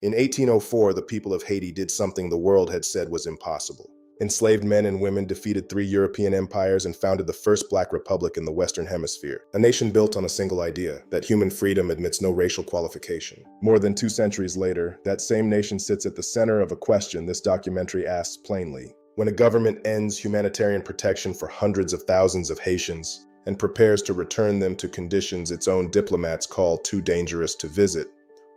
In 1804, the people of Haiti did something the world had said was impossible. Enslaved men and women defeated 3 European empires and founded the first Black republic in the Western Hemisphere, a nation built on a single idea, that human freedom admits no racial qualification. More than 2 centuries later, that same nation sits at the center of a question this documentary asks plainly. When a government ends humanitarian protection for hundreds of thousands of Haitians and prepares to return them to conditions its own diplomats call too dangerous to visit,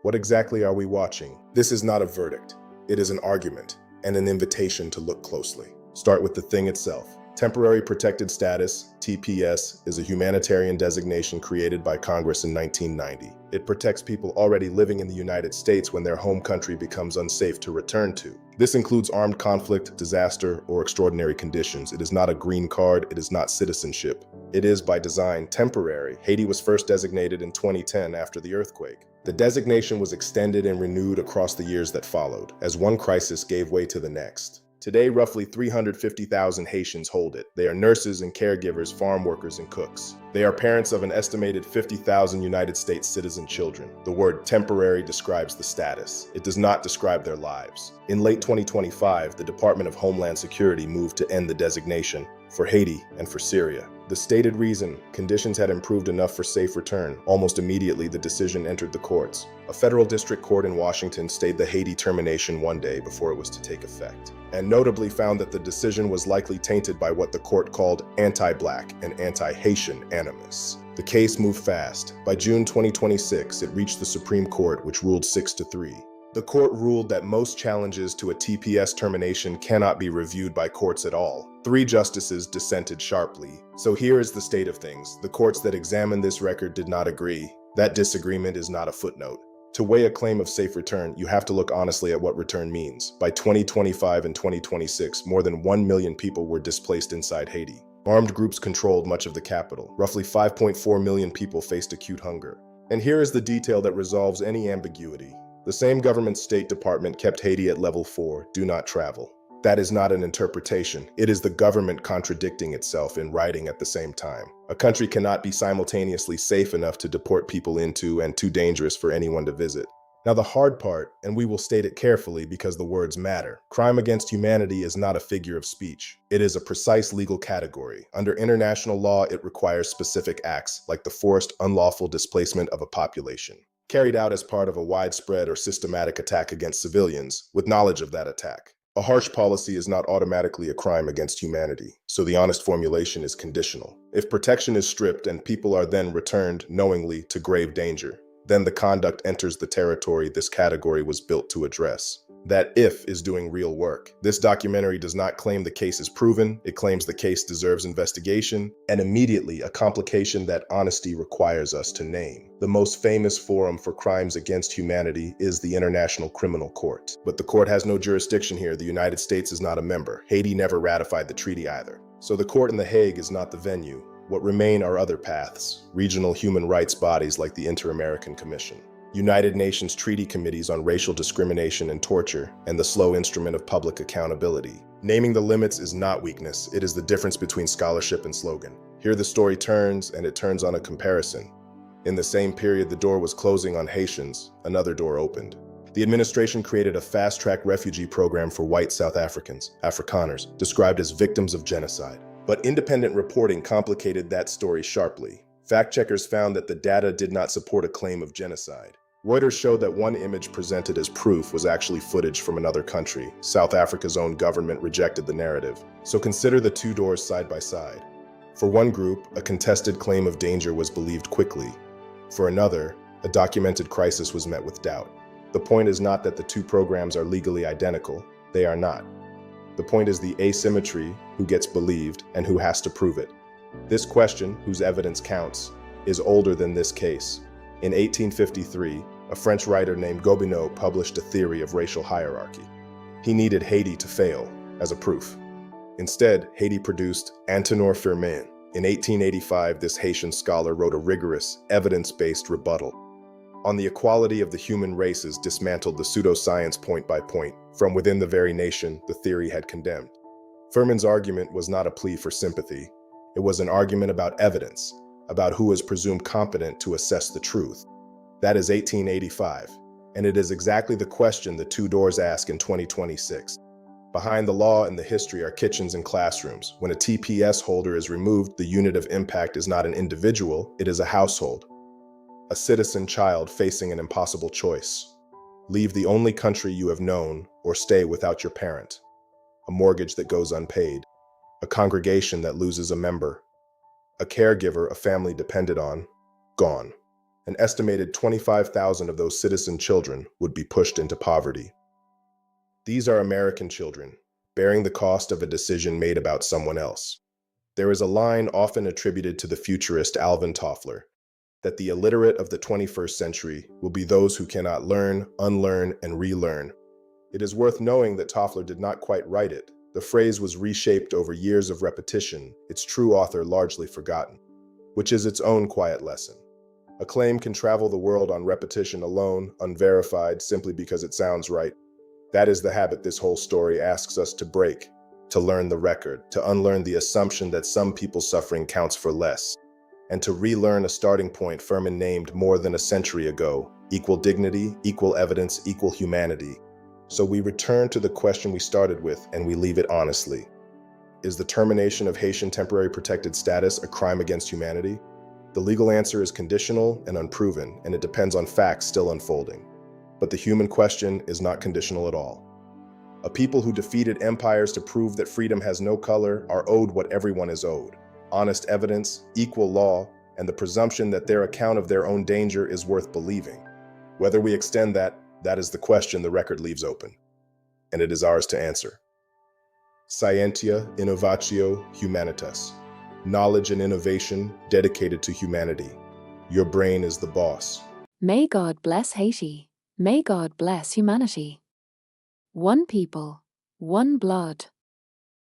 what exactly are we watching? This is not a verdict. It is an argument and an invitation to look closely. Start with the thing itself. Temporary Protected Status, TPS, is a humanitarian designation created by Congress in 1990. It protects people already living in the United States when their home country becomes unsafe to return to. This includes armed conflict, disaster, or extraordinary conditions. It is not a green card, it is not citizenship. It is, by design, temporary. Haiti was first designated in 2010 after the earthquake. The designation was extended and renewed across the years that followed, as one crisis gave way to the next. Today, roughly 350,000 Haitians hold it. They are nurses and caregivers, farm workers and cooks. They are parents of an estimated 50,000 United States citizen children. The word temporary describes the status. It does not describe their lives. In late 2025, the Department of Homeland Security moved to end the designation for Haiti and for Syria. The stated reason: conditions had improved enough for safe return. Almost immediately, the decision entered the courts. A federal district court in Washington stayed the Haiti termination one day before it was to take effect, and notably found that the decision was likely tainted by what the court called anti-Black and anti-Haitian animus. The case moved fast. By June 2026, it reached the Supreme Court, which ruled 6-3. The court ruled that most challenges to a TPS termination cannot be reviewed by courts at all. 3 justices dissented sharply. So here is the state of things. The courts that examined this record did not agree. That disagreement is not a footnote. To weigh a claim of safe return, you have to look honestly at what return means. By 2025 and 2026, more than 1 million people were displaced inside Haiti. Armed groups controlled much of the capital. Roughly 5.4 million people faced acute hunger. And here is the detail that resolves any ambiguity. The same government State Department kept Haiti at level 4, do not travel. That is not an interpretation. It is the government contradicting itself in writing at the same time. A country cannot be simultaneously safe enough to deport people into and too dangerous for anyone to visit. Now the hard part, and we will state it carefully because the words matter, crime against humanity is not a figure of speech. It is a precise legal category. Under international law, it requires specific acts, like the forced, unlawful displacement of a population, carried out as part of a widespread or systematic attack against civilians, with knowledge of that attack. A harsh policy is not automatically a crime against humanity, so the honest formulation is conditional. If protection is stripped and people are then returned knowingly to grave danger, then the conduct enters the territory this category was built to address. That "if" is doing real work. This documentary does not claim the case is proven, it claims the case deserves investigation, and immediately a complication that honesty requires us to name. The most famous forum for crimes against humanity is the International Criminal Court. But the court has no jurisdiction here. The United States is not a member. Haiti never ratified the treaty either. So the court in The Hague is not the venue. What remain are other paths, regional human rights bodies like the Inter-American Commission, United Nations treaty committees on racial discrimination and torture, and the slow instrument of public accountability. Naming the limits is not weakness, it is the difference between scholarship and slogan. Here the story turns, and it turns on a comparison. In the same period the door was closing on Haitians, another door opened. The administration created a fast-track refugee program for white South Africans, Afrikaners, described as victims of genocide. But independent reporting complicated that story sharply. Fact-checkers found that the data did not support a claim of genocide. Reuters showed that one image presented as proof was actually footage from another country. South Africa's own government rejected the narrative. So consider the 2 doors side by side. For one group, a contested claim of danger was believed quickly. For another, a documented crisis was met with doubt. The point is not that the 2 programs are legally identical. They are not. The point is the asymmetry, who gets believed and who has to prove it. This question, whose evidence counts, is older than this case. In 1853, a French writer named Gobineau published a theory of racial hierarchy. He needed Haiti to fail as a proof. Instead, Haiti produced Antenor Firmin. In 1885, this Haitian scholar wrote a rigorous, evidence-based rebuttal on the equality of the human races, dismantled the pseudoscience point by point. From within the very nation, the theory had condemned. Firmin's argument was not a plea for sympathy. It was an argument about evidence, about who is presumed competent to assess the truth. That is 1885. And it is exactly the question the two doors ask in 2026. Behind the law and the history are kitchens and classrooms. When a TPS holder is removed, the unit of impact is not an individual, it is a household. A citizen child facing an impossible choice. Leave the only country you have known, or stay without your parent. A mortgage that goes unpaid. A congregation that loses a member. A caregiver a family depended on, gone. An estimated 25,000 of those citizen children would be pushed into poverty. These are American children, bearing the cost of a decision made about someone else. There is a line often attributed to the futurist Alvin Toffler, that the illiterate of the 21st century will be those who cannot learn, unlearn, and relearn. It is worth knowing that Toffler did not quite write it. The phrase was reshaped over years of repetition, its true author largely forgotten, which is its own quiet lesson. A claim can travel the world on repetition alone, unverified, simply because it sounds right. That is the habit this whole story asks us to break, to learn the record, to unlearn the assumption that some people's suffering counts for less, and to relearn a starting point Furman named more than a century ago: equal dignity, equal evidence, equal humanity. So we return to the question we started with, and we leave it honestly. Is the termination of Haitian temporary protected status a crime against humanity? The legal answer is conditional and unproven, and it depends on facts still unfolding. But the human question is not conditional at all. A people who defeated empires to prove that freedom has no color are owed what everyone is owed: honest evidence, equal law, and the presumption that their account of their own danger is worth believing. Whether we extend that is the question the record leaves open, and it is ours to answer. Scientia Innovatio Humanitas. Knowledge and innovation dedicated to humanity. Your brain is the boss. May God bless Haiti. May God bless humanity. One people, one blood.